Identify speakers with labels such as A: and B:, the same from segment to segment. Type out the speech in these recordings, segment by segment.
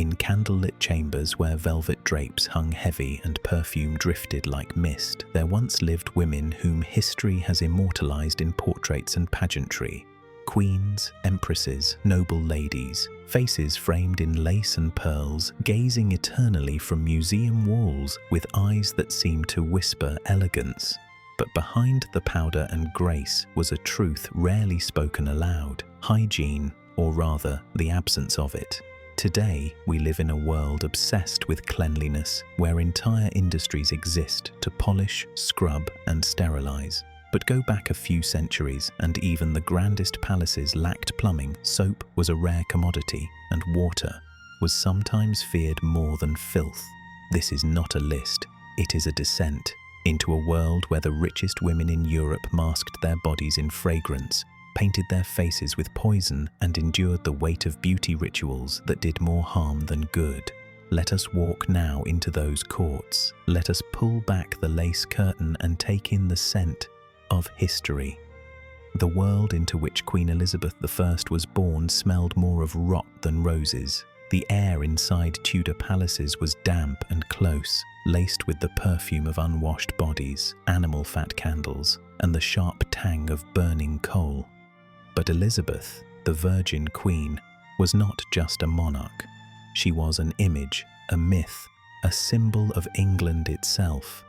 A: In candlelit chambers where velvet drapes hung heavy and perfume drifted like mist, there once lived women whom history has immortalized in portraits and pageantry. Queens, empresses, noble ladies, faces framed in lace and pearls, gazing eternally from museum walls with eyes that seemed to whisper elegance. But behind the powder and grace was a truth rarely spoken aloud: hygiene, or rather, the absence of it. Today, we live in a world obsessed with cleanliness, where entire industries exist to polish, scrub, and sterilize. But go back a few centuries, and even the grandest palaces lacked plumbing. Soap was a rare commodity, and water was sometimes feared more than filth. This is not a list, it is a descent into a world where the richest women in Europe masked their bodies in fragrance, painted their faces with poison, and endured the weight of beauty rituals that did more harm than good. Let us walk now into those courts. Let us pull back the lace curtain and take in the scent of history. The world into which Queen Elizabeth I was born smelled more of rot than roses. The air inside Tudor palaces was damp and close, laced with the perfume of unwashed bodies, animal fat candles, and the sharp tang of burning coal. But Elizabeth, the Virgin Queen, was not just a monarch. She was an image, a myth, a symbol of England itself.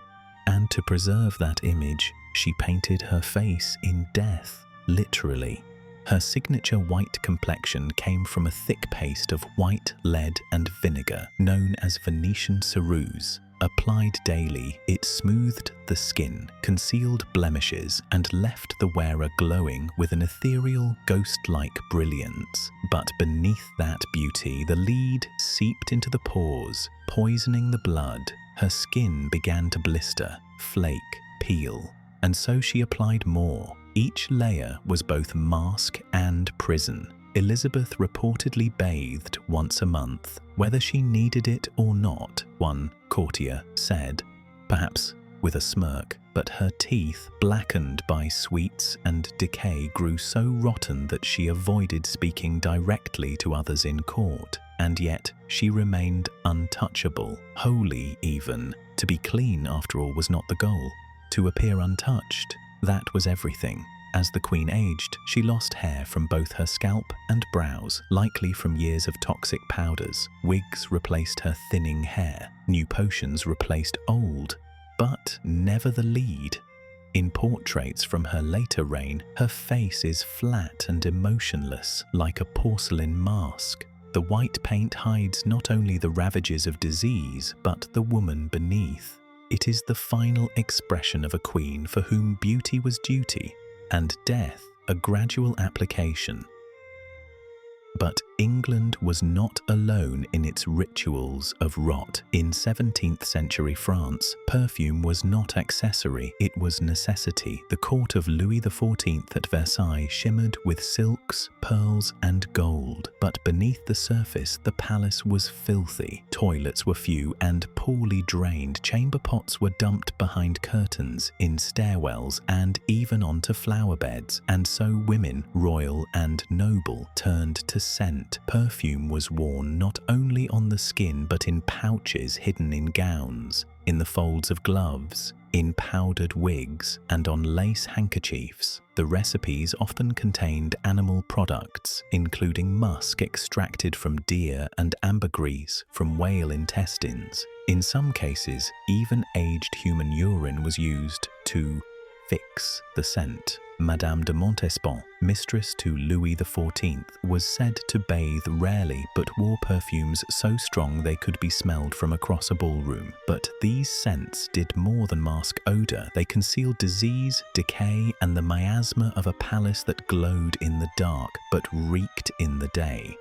A: And to preserve that image, she painted her face in death, literally. Her signature white complexion came from a thick paste of white lead and vinegar, known as Venetian ceruse. Applied daily, it smoothed the skin, concealed blemishes, and left the wearer glowing with an ethereal, ghost-like brilliance. But beneath that beauty, the lead seeped into the pores, poisoning the blood. Her skin began to blister, flake, peel, and so she applied more. Each layer was both mask and prison. Elizabeth reportedly bathed once a month, whether she needed it or not, one courtier said, perhaps with a smirk, but her teeth, blackened by sweets and decay, grew so rotten that she avoided speaking directly to others in court. And yet she remained untouchable, holy even. To be clean, after all, was not the goal. To appear untouched, that was everything. As the Queen aged, she lost hair from both her scalp and brows, likely from years of toxic powders. Wigs replaced her thinning hair. New potions replaced old, but never the lead. In portraits from her later reign, her face is flat and emotionless, like a porcelain mask. The white paint hides not only the ravages of disease, but the woman beneath. It is the final expression of a queen for whom beauty was duty, and death a gradual application. But England was not alone in its rituals of rot. In 17th century France, perfume was not accessory, it was necessity. The court of Louis XIV at Versailles shimmered with silks, pearls, and gold. But beneath the surface, the palace was filthy. Toilets were few and poorly drained. Chamber pots were dumped behind curtains, in stairwells, and even onto flower beds. And so women, royal and noble, turned to scent. Perfume was worn not only on the skin but in pouches hidden in gowns, in the folds of gloves, in powdered wigs, and on lace handkerchiefs. The recipes often contained animal products, including musk extracted from deer and ambergris from whale intestines. In some cases, even aged human urine was used to fix the scent. Madame de Montespan, mistress to Louis XIV, was said to bathe rarely but wore perfumes so strong they could be smelled from across a ballroom. But these scents did more than mask odor. They concealed disease, decay, and the miasma of a palace that glowed in the dark but reeked in the day.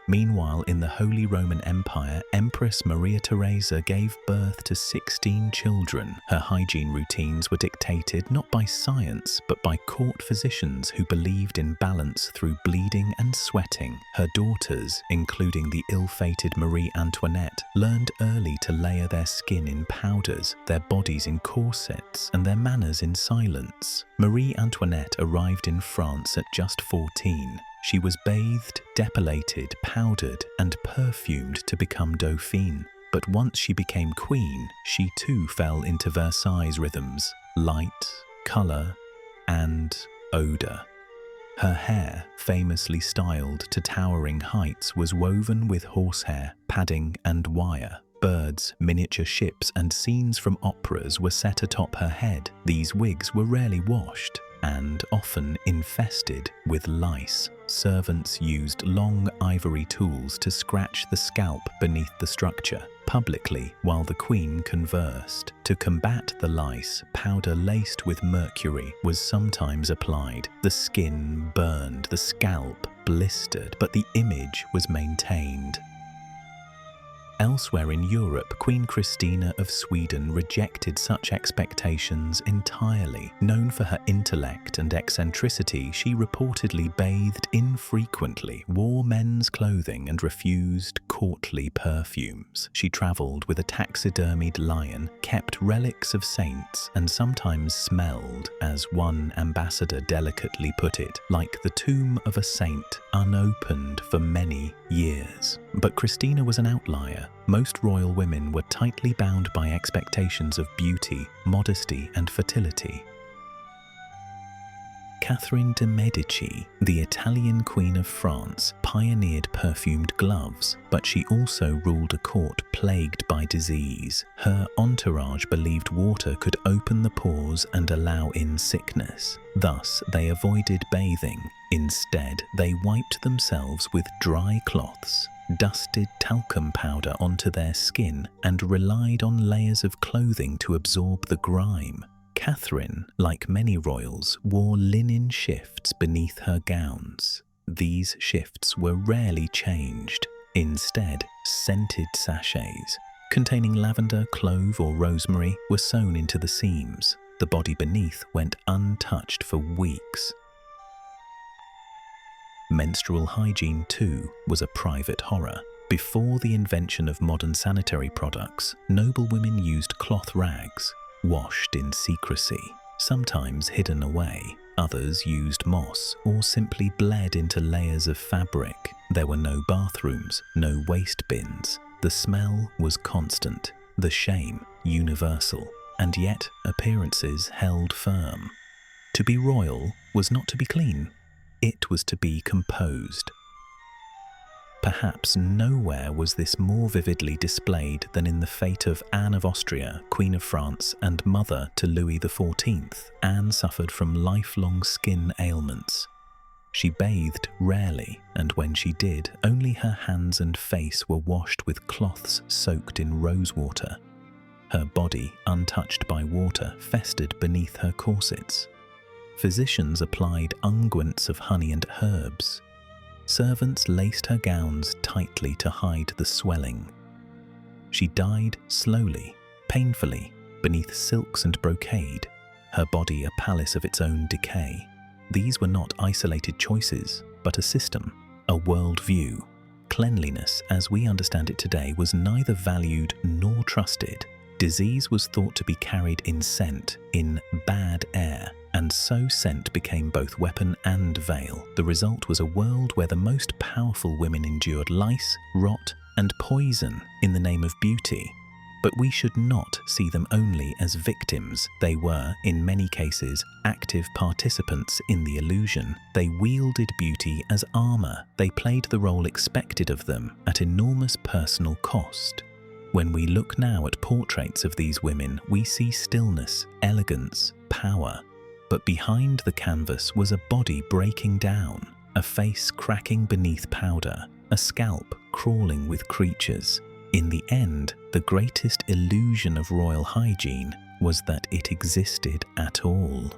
A: Meanwhile, in the Holy Roman Empire, Empress Maria Theresa gave birth to 16 children. Her hygiene routines were dictated not by science, but by court physicians who believed in balance through bleeding and sweating. Her daughters, including the ill-fated Marie Antoinette, learned early to layer their skin in powders, their bodies in corsets, and their manners in silence. Marie Antoinette arrived in France at just 14. She was bathed, depilated, powdered, and perfumed to become Dauphine. But once she became queen, she too fell into Versailles rhythms: light, colour, and odour. Her hair, famously styled to towering heights, was woven with horsehair, padding, and wire. Birds, miniature ships, and scenes from operas were set atop her head. These wigs were rarely washed and often infested with lice. Servants used long ivory tools to scratch the scalp beneath the structure, publicly while the queen conversed. To combat the lice, powder laced with mercury was sometimes applied. The skin burned, the scalp blistered, but the image was maintained. Elsewhere in Europe, Queen Christina of Sweden rejected such expectations entirely. Known for her intellect and eccentricity, she reportedly bathed infrequently, wore men's clothing, and refused courtly perfumes. She travelled with a taxidermied lion, kept relics of saints, and sometimes smelled, as one ambassador delicately put it, like the tomb of a saint, unopened for many years. But Christina was an outlier. Most royal women were tightly bound by expectations of beauty, modesty, and fertility. Catherine de' Medici, the Italian Queen of France, pioneered perfumed gloves, but she also ruled a court plagued by disease. Her entourage believed water could open the pores and allow in sickness. Thus, they avoided bathing. Instead, they wiped themselves with dry cloths, dusted talcum powder onto their skin, and relied on layers of clothing to absorb the grime. Catherine, like many royals, wore linen shifts beneath her gowns. These shifts were rarely changed. Instead, scented sachets containing lavender, clove, or rosemary were sewn into the seams. The body beneath went untouched for weeks. Menstrual hygiene, too, was a private horror. Before the invention of modern sanitary products, noblewomen used cloth rags, washed in secrecy, sometimes hidden away. Others used moss or simply bled into layers of fabric. There were no bathrooms, no waste bins. The smell was constant, the shame universal, and yet appearances held firm. To be royal was not to be clean. It was to be composed. Perhaps nowhere was this more vividly displayed than in the fate of Anne of Austria, Queen of France and mother to Louis XIV. Anne suffered from lifelong skin ailments. She bathed rarely, and when she did, only her hands and face were washed with cloths soaked in rosewater. Her body, untouched by water, festered beneath her corsets. Physicians applied unguents of honey and herbs. Servants laced her gowns tightly to hide the swelling. She died slowly, painfully, beneath silks and brocade, her body a palace of its own decay. These were not isolated choices, but a system, a worldview. Cleanliness, as we understand it today, was neither valued nor trusted. Disease was thought to be carried in scent, in bad air, and so scent became both weapon and veil. The result was a world where the most powerful women endured lice, rot, and poison in the name of beauty. But we should not see them only as victims. They were, in many cases, active participants in the illusion. They wielded beauty as armor. They played the role expected of them at enormous personal cost. When we look now at portraits of these women, we see stillness, elegance, power. But behind the canvas was a body breaking down, a face cracking beneath powder, a scalp crawling with creatures. In the end, the greatest illusion of royal hygiene was that it existed at all.